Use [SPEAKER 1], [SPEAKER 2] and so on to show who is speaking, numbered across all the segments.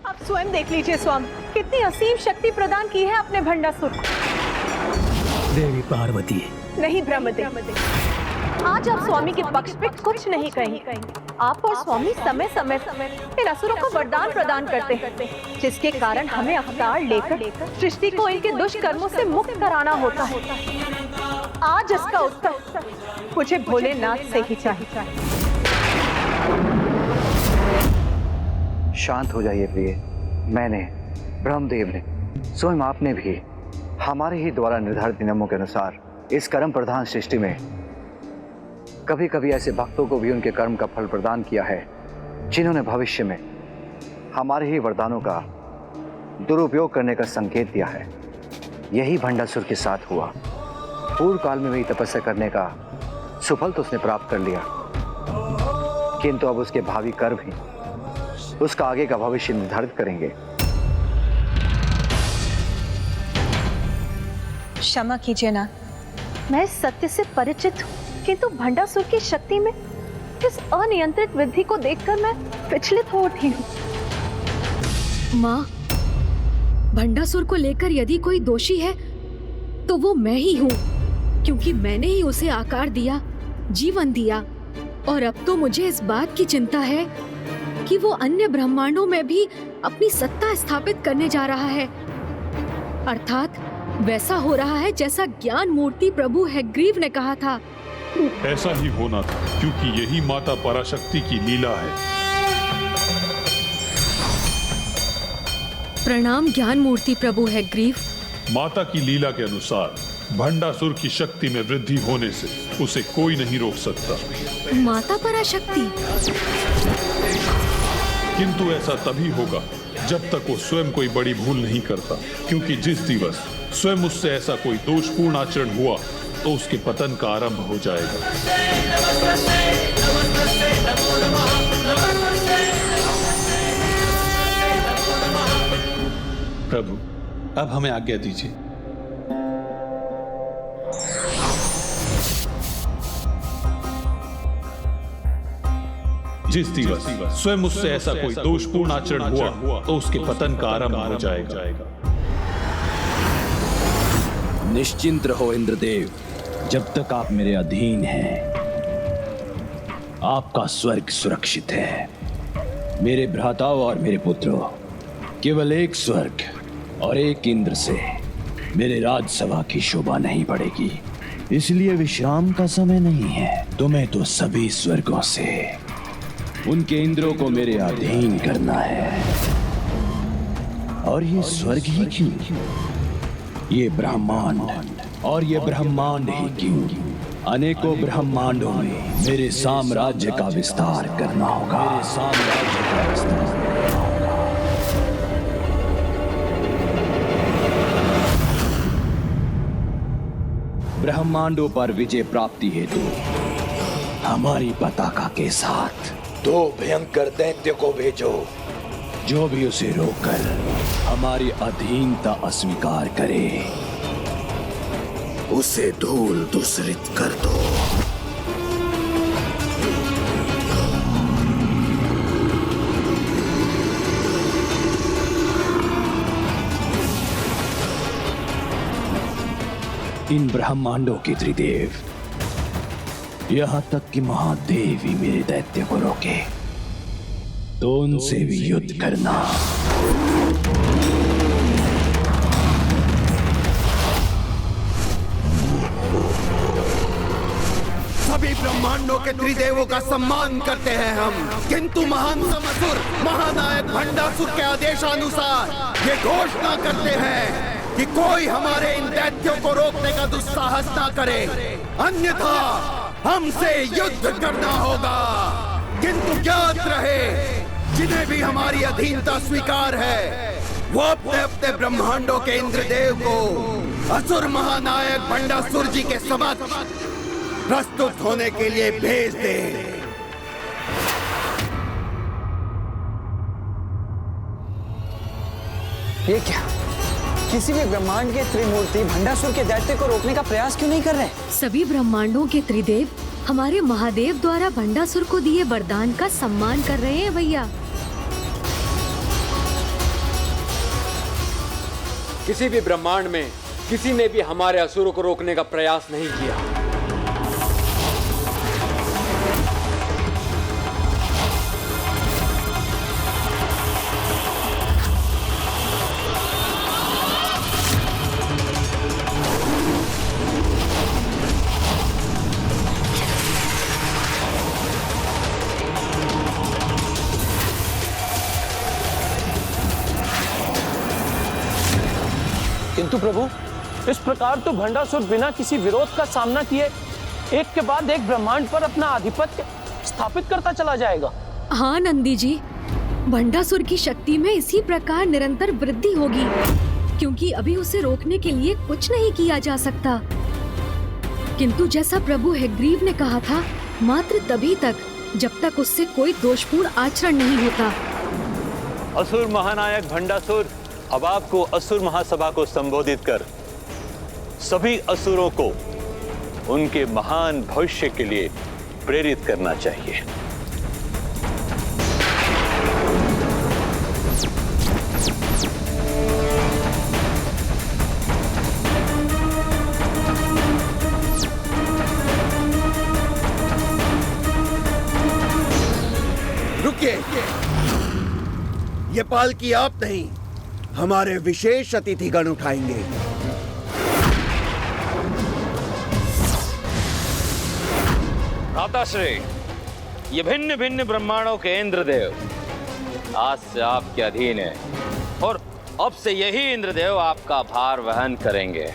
[SPEAKER 1] आप स्वयं देख लीजिए स्वामी, कितनी असीम शक्ति प्रदान की है अपने भंडासुर को।
[SPEAKER 2] देवी पार्वती,
[SPEAKER 1] नहीं ब्रह्मदेव, आज आप स्वामी के पक्ष पे कुछ नहीं कहेंगे। आप और स्वामी समय समय इन असुरों को वरदान प्रदान करते हैं, जिसके कारण हमें अवतार लेकर सृष्टि को इनके दुष्कर्मों से मुक्त कराना होता है। आज इसका उत्तर मुझे भोलेनाथ से ही चाहिए।
[SPEAKER 3] शांत हो जाइए प्रिय। मैंने, ब्रह्मदेव ने, स्वयं आपने भी हमारे ही द्वारा निर्धारित नियमों के अनुसार इस कर्म प्रधान सृष्टि में कभी कभी ऐसे भक्तों को भी उनके कर्म का फल प्रदान किया है, जिन्होंने भविष्य में हमारे ही वरदानों का दुरुपयोग करने का संकेत दिया है। यही भंडासुर के साथ हुआ। पूर्व काल में वही तपस्या करने का सुफल तो उसने प्राप्त कर लिया, किंतु अब उसके भावी कर्म ही उसका आगे का भविष्य निर्धारित करेंगे।
[SPEAKER 1] क्षमा कीजिए ना, मैं इस सत्य से परिचित हूँ, किंतु भंडासुर की शक्ति में इस अनियंत्रित वृद्धि को देखकर मैं विचलित हो उठी हूँ।
[SPEAKER 4] माँ, भंडासुर को लेकर यदि कोई दोषी है तो वो मैं ही हूँ, क्योंकि मैंने ही उसे आकार दिया, जीवन दिया, और अब तो मुझे इस बात की चिंता है कि वो अन्य ब्रह्मांडों में भी अपनी सत्ता स्थापित करने जा रहा है। अर्थात वैसा हो रहा है जैसा ज्ञान मूर्ति प्रभु हैग्रीव ने कहा था।
[SPEAKER 5] ऐसा ही होना था, क्योंकि यही माता पराशक्ति की लीला है।
[SPEAKER 4] प्रणाम ज्ञान मूर्ति प्रभु हैग्रीव।
[SPEAKER 5] माता की लीला के अनुसार भंडासुर की शक्ति में वृद्धि होने से उसे कोई नहीं रोक सकता।
[SPEAKER 4] माता पराशक्ति?
[SPEAKER 5] किंतु ऐसा तभी होगा जब तक वो स्वयं कोई बड़ी भूल नहीं करता, क्योंकि जिस दिवस स्वयं उससे ऐसा कोई दोषपूर्ण आचरण हुआ तो उसके पतन का आरंभ हो जाएगा।
[SPEAKER 6] प्रभु, अब हमें आज्ञा दीजिए।
[SPEAKER 5] जिस दिवस स्वयं उससे ऐसा कोई दोषपूर्ण आचरण हुआ तो उसके पतन का आरंभ हो जाएगा।
[SPEAKER 2] निश्चिंत रहो इंद्रदेव, जब तक आप मेरे अधीन हैं आपका स्वर्ग सुरक्षित है। मेरे भ्राताओं और मेरे पुत्रों, केवल एक स्वर्ग और एक इंद्र से मेरे राजसभा की शोभा नहीं बढ़ेगी, इसलिए विश्राम का समय नहीं है। तुम्हें तो सभी स्वर्गों से उनके इंद्रों को मेरे अधीन करना है। और ये स्वर्ग ही क्यों, ये ब्रह्मांड, और ये ब्रह्मांड ही क्यों, अनेकों ब्रह्मांडों में मेरे साम्राज्य का विस्तार करना होगा। मेरे साम्राज्य का विस्तार करना होगा। ब्रह्मांडों पर विजय प्राप्ति हेतु हमारी पताका के साथ 2 भयंकर दैत्य को भेजो, जो भी उसे रोककर हमारी अधीनता अस्वीकार करे उसे धूल दूसरित कर दो। इन ब्रह्मांडों के त्रिदेव, यहाँ तक कि महादेव ही मेरे दैत्य को रोके तो उनसे भी युद्ध करना।
[SPEAKER 7] सभी ब्रह्मांडों के त्रिदेवों का सम्मान करते हैं हम, किंतु महान असुर महानायक भंडासुर के आदेशानुसार ये घोषणा करते हैं कि कोई हमारे इन दैत्यों को रोकने का दुस्साहस ना करे, अन्यथा हमसे युद्ध करना होगा। किंतु ज्ञात रहे, जिन्हें भी हमारी अधीनता स्वीकार है वो अपने अपने ब्रह्मांडों के इंद्रदेव को असुर महानायक भंडासुर जी के समक्ष प्रस्तुत होने के लिए भेज दे।
[SPEAKER 8] ये क्या, किसी भी ब्रह्मांड के त्रिमूर्ति भंडासुर के दैत्य को रोकने का प्रयास क्यों नहीं कर रहे?
[SPEAKER 4] सभी ब्रह्मांडों के त्रिदेव हमारे महादेव द्वारा भंडासुर को दिए वरदान का सम्मान कर रहे हैं भैया।
[SPEAKER 9] किसी भी ब्रह्मांड में किसी ने भी हमारे असुरों को रोकने का प्रयास नहीं किया।
[SPEAKER 8] किंतु प्रभु, इस प्रकार तो भंडासुर बिना किसी विरोध का सामना किए एक के बाद एक ब्रह्मांड पर अपना आधिपत्य स्थापित करता चला जाएगा।
[SPEAKER 4] हाँ नंदी जी, भंडासुर की शक्ति में इसी प्रकार निरंतर वृद्धि होगी, क्योंकि अभी उसे रोकने के लिए कुछ नहीं किया जा सकता। किंतु जैसा प्रभु हैग्रीव ने कहा था, मात्र तभी तक जब तक उससे कोई दोषपूर्ण आचरण नहीं होता।
[SPEAKER 10] असुर महानायक भंडासुर, अब आपको असुर महासभा को संबोधित कर सभी असुरों को उनके महान भविष्य के लिए प्रेरित करना चाहिए।
[SPEAKER 7] रुकिए, ये पालकी आप नहीं, हमारे विशेष अतिथिगण उठाएंगे।
[SPEAKER 11] भ्राताश्री, ये भिन्न भिन्न ब्रह्मांडों के इंद्रदेव आज से आपके अधीन है और अब से यही इंद्रदेव आपका भार वहन करेंगे।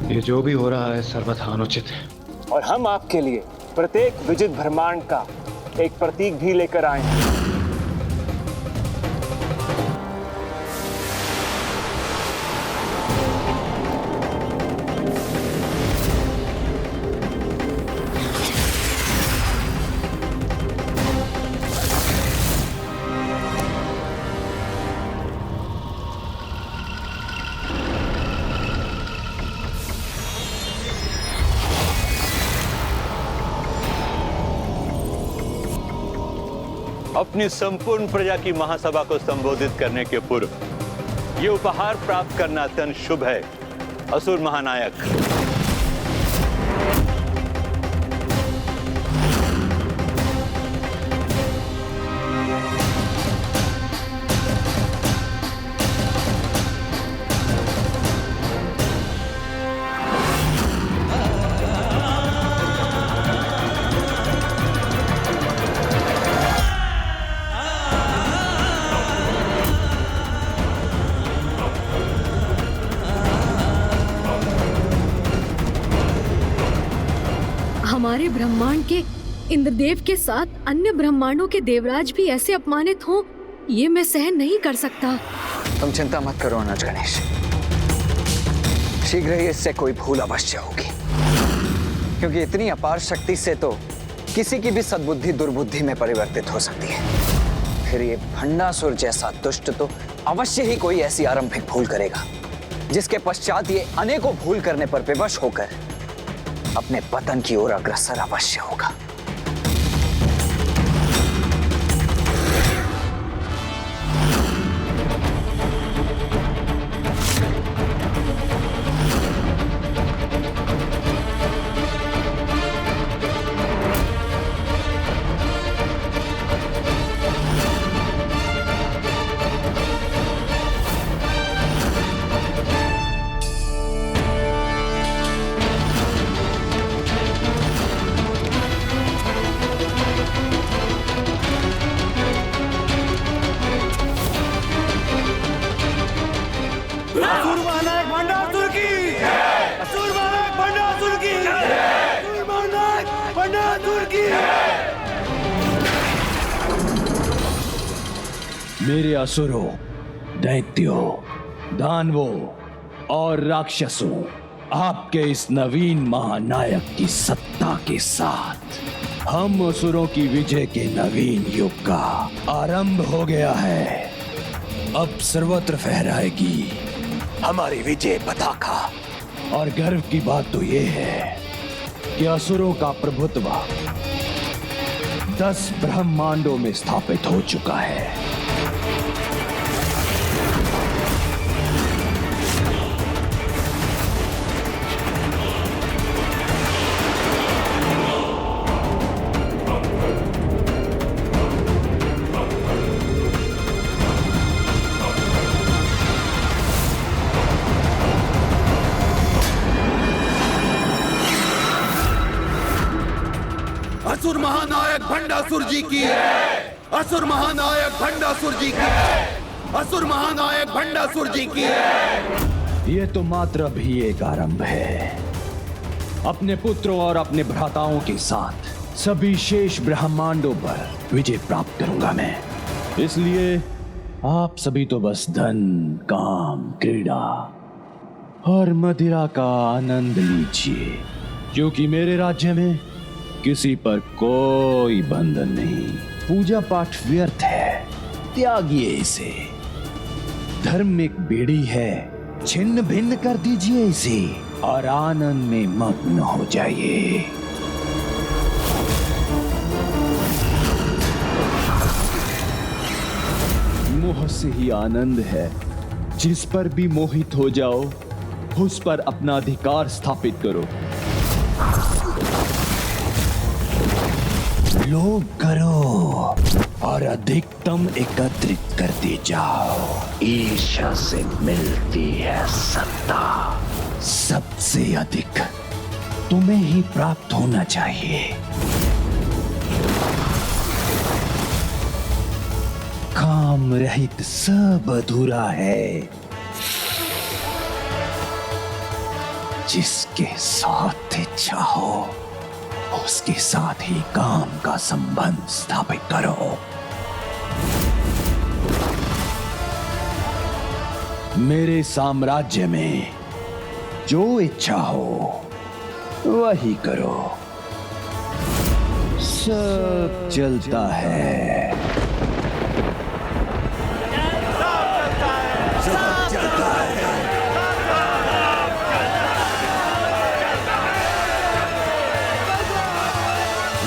[SPEAKER 12] ये जो भी हो रहा है सर्वथा अनुचित है,
[SPEAKER 8] और हम आपके लिए प्रत्येक विजित ब्रह्मांड का एक प्रतीक भी लेकर आए हैं।
[SPEAKER 10] अपनी संपूर्ण प्रजा की महासभा को संबोधित करने के पूर्व ये उपहार प्राप्त करना अत्यंत शुभ है। असुर महानायक,
[SPEAKER 4] हमारे ब्रह्मांड के इंद्रदेव के साथ अन्य ब्रह्मांडों के देवराज भी ऐसे अपमानित हों, ये मैं सहन नहीं कर सकता।
[SPEAKER 3] तुम चिंता मत करो अनुज गणेश, शीघ्र ही इससे कोई भूल अवश्य होगी, क्योंकि इतनी अपार शक्ति से तो किसी की भी सद्बुद्धि दुर्बुद्धि में परिवर्तित हो सकती है। फिर ये भंडासुर जैसा दुष्ट तो अवश्य ही कोई ऐसी आरंभिक भूल करेगा, जिसके पश्चात ये अनेकों भूल करने पर विवश होकर अपने पतन की ओर अग्रसर अवश्य होगा।
[SPEAKER 2] मेरे असुरों, दैत्यों, दानवों और राक्षसों, आपके इस नवीन महानायक की सत्ता के साथ हम असुरों की विजय के नवीन युग का आरंभ हो गया है। अब सर्वत्र फहराएगी हमारी विजय पताका। और गर्व की बात तो यह है कि असुरों का प्रभुत्व 10 ब्रह्मांडों में स्थापित हो चुका है।
[SPEAKER 7] असुर महानायक भंडासुर जी की, असुर महानायक भंडासुर जी की, असुर महानायक भंडासुर जी की।
[SPEAKER 2] ये तो मात्र अभी एक आरंभ है। अपने पुत्रों और अपने भ्राताओं के साथ सभी शेष ब्रह्मांडों पर विजय प्राप्त करूंगा मैं। इसलिए आप सभी तो बस धन, काम, क्रीड़ा और मदिरा का आनंद लीजिए, क्योंकि मेरे राज्य में किसी पर कोई बंधन नहीं। पूजा पाठ व्यर्थ है, त्यागिए इसे। धर्म एक बेड़ी है, छिन्न भिन्न कर दीजिए इसे और आनंद में मग्न हो जाइए। मोह से ही आनंद है। जिस पर भी मोहित हो जाओ, उस पर अपना अधिकार स्थापित करो। लोभ करो और अधिकतम एकत्रित करते जाओ। ईर्ष्या से मिलती है सत्ता। सबसे अधिक तुम्हें ही प्राप्त होना चाहिए। काम रहित सब अधूरा है। जिसके साथ इच्छा हो उसके साथ ही काम का संबंध स्थापित करो। मेरे साम्राज्य में जो इच्छा हो वही करो। सब चलता है।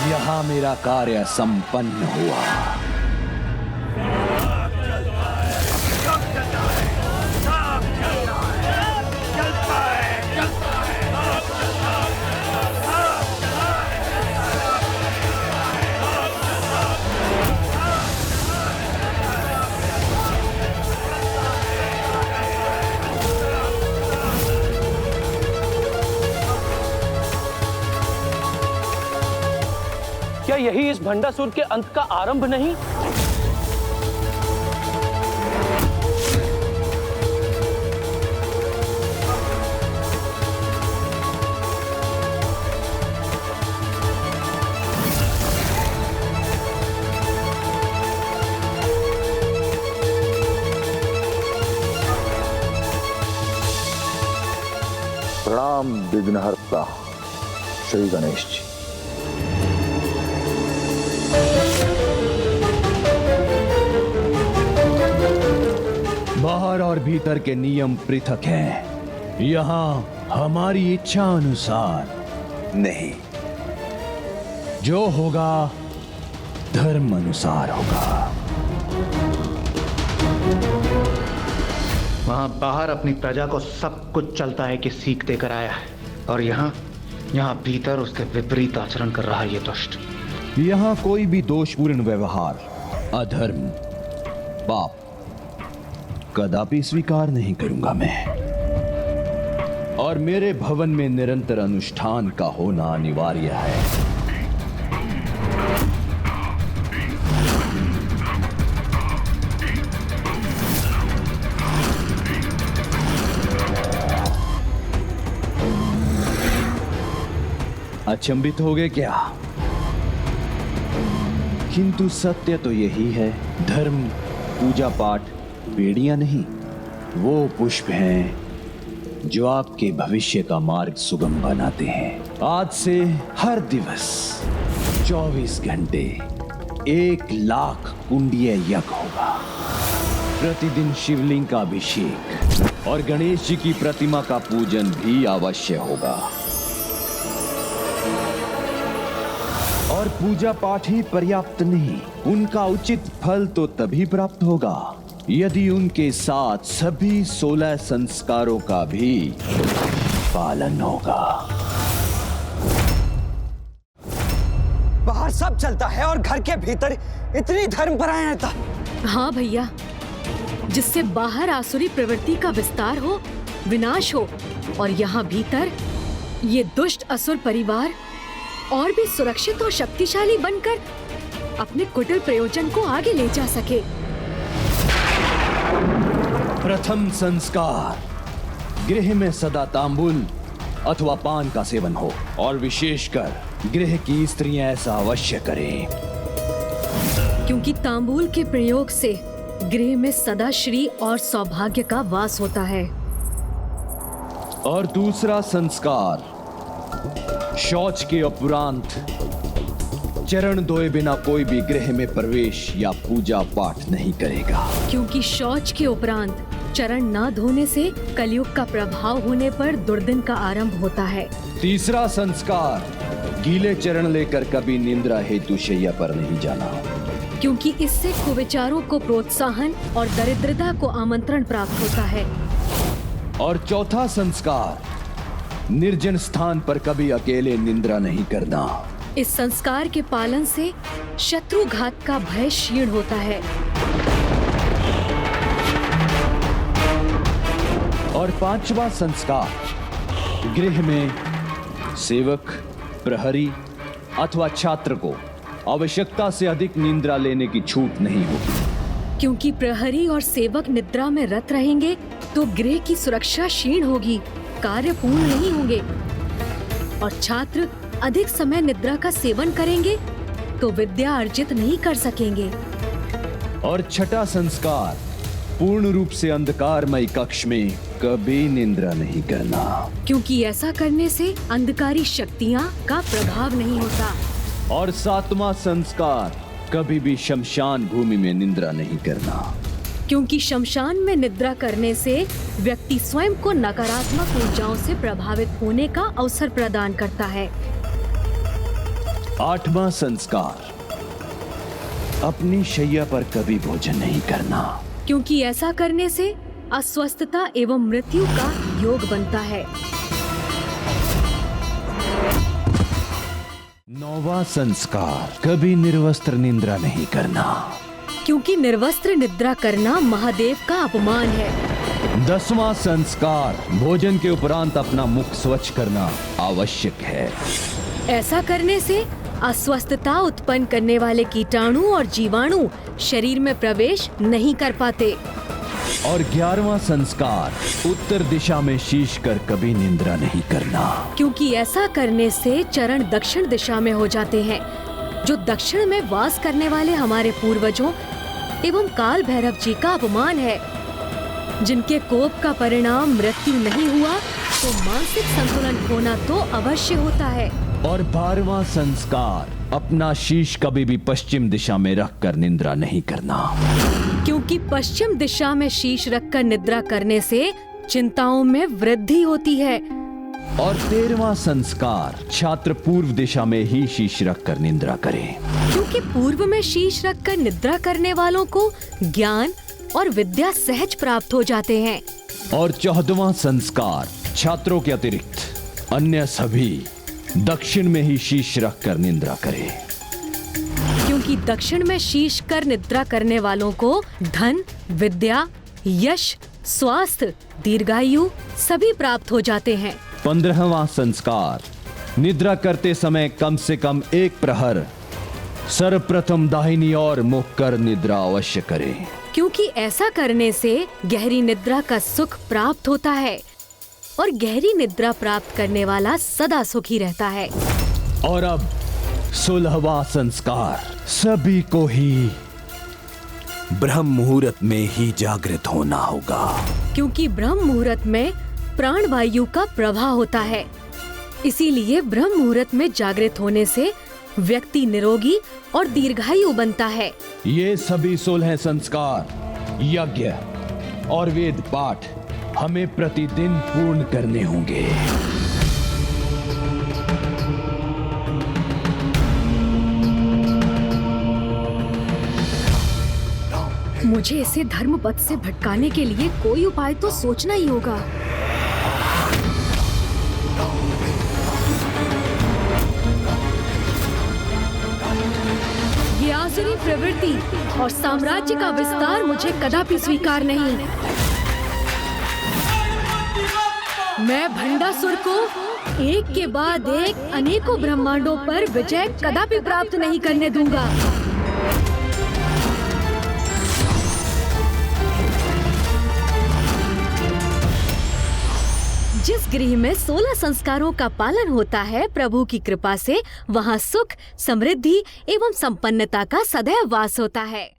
[SPEAKER 2] यहाँ मेरा कार्य संपन्न हुआ।
[SPEAKER 8] क्या यही इस भंडासुर के अंत का आरंभ नहीं?
[SPEAKER 13] प्रणाम विघ्नहर्ता श्री गणेश जी।
[SPEAKER 2] बाहर और भीतर के नियम पृथक हैं। यहाँ हमारी इच्छा अनुसार नहीं, जो होगा धर्म अनुसार होगा।
[SPEAKER 12] वहां बाहर अपनी प्रजा को सब कुछ चलता है कि सीख देकर आया है, और यहाँ भीतर उसके विपरीत आचरण कर रहा है ये दुष्ट।
[SPEAKER 2] यहाँ कोई भी दोषपूर्ण व्यवहार, अधर्म, पाप कदापि स्वीकार नहीं करूंगा मैं। और मेरे भवन में निरंतर अनुष्ठान का होना अनिवार्य है। अचंभित हो गए क्या? किंतु सत्य तो यही है, धर्म, पूजा पाठ बेड़ियां नहीं, वो पुष्प हैं जो आपके भविष्य का मार्ग सुगम बनाते हैं। आज से हर दिवस 24 घंटे 1,00,000 कुंडीय यज्ञ होगा। प्रतिदिन शिवलिंग का अभिषेक और गणेश जी की प्रतिमा का पूजन भी अवश्य होगा। और पूजा पाठ ही पर्याप्त नहीं, उनका उचित फल तो तभी प्राप्त होगा यदि उनके साथ सभी 16 संस्कारों का भी पालन होगा।
[SPEAKER 14] बाहर सब चलता है और घर के भीतर इतनी धर्मपरायणता।
[SPEAKER 4] हाँ भैया, जिससे बाहर आसुरी प्रवृत्ति का विस्तार हो, विनाश हो, और यहाँ भीतर ये दुष्ट असुर परिवार और भी सुरक्षित और शक्तिशाली बनकर अपने कुटिल प्रयोजन को आगे ले जा सके।
[SPEAKER 2] प्रथम संस्कार, गृह में सदा तांबुल अथवा पान का सेवन हो, और विशेषकर गृह की स्त्रियां ऐसा अवश्य करें,
[SPEAKER 4] क्योंकि तांबूल के प्रयोग से गृह में सदा श्री और सौभाग्य का वास होता है।
[SPEAKER 2] और दूसरा संस्कार, शौच के उपरांत चरण धोए बिना कोई भी गृह में प्रवेश या पूजा पाठ नहीं करेगा,
[SPEAKER 4] क्योंकि शौच के उपरांत चरण न धोने से कलयुग का प्रभाव होने पर दुर्दिन का आरंभ होता है।
[SPEAKER 2] तीसरा संस्कार, गीले चरण लेकर कभी निंद्रा हेतु शैया पर नहीं जाना,
[SPEAKER 4] क्योंकि इससे कुविचारों को प्रोत्साहन और दरिद्रता को आमंत्रण प्राप्त होता है।
[SPEAKER 2] और चौथा संस्कार, निर्जन स्थान पर कभी अकेले निंद्रा नहीं करना।
[SPEAKER 4] इस संस्कार के पालन से शत्रुघात का भय क्षीण होता है।
[SPEAKER 2] और पांचवा संस्कार, गृह में सेवक, प्रहरी अथवा छात्र को आवश्यकता से अधिक निद्रा लेने की छूट नहीं होगी,
[SPEAKER 4] क्योंकि प्रहरी और सेवक निद्रा में रत रहेंगे तो गृह की सुरक्षा क्षीण होगी, कार्य पूर्ण नहीं होंगे। और छात्र अधिक समय निद्रा का सेवन करेंगे तो विद्या अर्जित नहीं कर सकेंगे।
[SPEAKER 2] और छठा संस्कार, पूर्ण रूप से अंधकारमय कक्ष में कभी निद्रा नहीं करना,
[SPEAKER 4] क्योंकि ऐसा करने से अंधकारी शक्तियां का प्रभाव नहीं होता।
[SPEAKER 2] और सातवां संस्कार, कभी भी शमशान भूमि में निद्रा नहीं करना,
[SPEAKER 4] क्योंकि शमशान में निद्रा करने से व्यक्ति स्वयं को नकारात्मक ऊर्जाओं से प्रभावित होने का अवसर प्रदान करता है।
[SPEAKER 2] आठवां संस्कार, अपनी शैया पर कभी भोजन नहीं करना,
[SPEAKER 4] क्योंकि ऐसा करने से अस्वस्थता एवं मृत्यु का योग बनता है।
[SPEAKER 2] नौवां संस्कार, कभी निर्वस्त्र निद्रा नहीं करना,
[SPEAKER 4] क्योंकि निर्वस्त्र निद्रा करना महादेव का अपमान है।
[SPEAKER 2] 10वां संस्कार, भोजन के उपरांत अपना मुख स्वच्छ करना आवश्यक है।
[SPEAKER 4] ऐसा करने से अस्वस्थता उत्पन्न करने वाले कीटाणु और जीवाणु शरीर में प्रवेश नहीं कर पाते।
[SPEAKER 2] और 11वां संस्कार, उत्तर दिशा में शीश कर कभी निद्रा नहीं करना,
[SPEAKER 4] क्योंकि ऐसा करने से चरण दक्षिण दिशा में हो जाते हैं, जो दक्षिण में वास करने वाले हमारे पूर्वजों एवं काल भैरव जी का अपमान है। जिनके कोप का परिणाम मृत्यु नहीं हुआ तो मानसिक संतुलन खोना तो अवश्य होता है।
[SPEAKER 2] और 12वां संस्कार, अपना शीश कभी भी पश्चिम दिशा में रखकर निद्रा नहीं करना,
[SPEAKER 4] क्योंकि पश्चिम दिशा में शीश रखकर निद्रा करने से चिंताओं में वृद्धि होती है।
[SPEAKER 2] और 13वां संस्कार, छात्र पूर्व दिशा में ही शीश रखकर निद्रा करें,
[SPEAKER 4] क्योंकि पूर्व में शीश रखकर निद्रा करने वालों को ज्ञान और विद्या सहज प्राप्त हो जाते हैं।
[SPEAKER 2] और 14वां संस्कार, छात्रों के अतिरिक्त अन्य सभी दक्षिण में ही शीश रखकर निद्रा करें,
[SPEAKER 4] क्योंकि दक्षिण में शीश कर निद्रा करने वालों को धन, विद्या, यश, स्वास्थ्य, दीर्घायु सभी प्राप्त हो जाते हैं।
[SPEAKER 2] 15वां संस्कार, निद्रा करते समय कम से कम 1 प्रहर सर्वप्रथम दाहिनी ओर मुख कर निद्रा अवश्य करें,
[SPEAKER 4] क्योंकि ऐसा करने से गहरी निद्रा का सुख प्राप्त होता है और गहरी निद्रा प्राप्त करने वाला सदा सुखी रहता है।
[SPEAKER 2] और अब 16वां संस्कार, सभी को ही ब्रह्म मुहूर्त में ही जागृत होना होगा,
[SPEAKER 4] क्योंकि ब्रह्म मुहूर्त में प्राण वायु का प्रवाह होता है। इसीलिए ब्रह्म मुहूर्त में जागृत होने से व्यक्ति निरोगी और दीर्घायु बनता है।
[SPEAKER 2] ये सभी 16 संस्कार यज्ञ और वेद पाठ हमें प्रतिदिन पूर्ण करने होंगे।
[SPEAKER 4] मुझे इसे धर्म पथ से भटकाने के लिए कोई उपाय तो सोचना ही होगा। ये आसुरी प्रवृत्ति और साम्राज्य का विस्तार मुझे कदापि स्वीकार नहीं। मैं भंडासुर को एक के बाद एक अनेकों ब्रह्मांडों पर विजय कदापि प्राप्त नहीं करने दूंगा। जिस गृह में 16 संस्कारों का पालन होता है, प्रभु की कृपा से वहाँ सुख, समृद्धि एवं संपन्नता का सदैव वास होता है।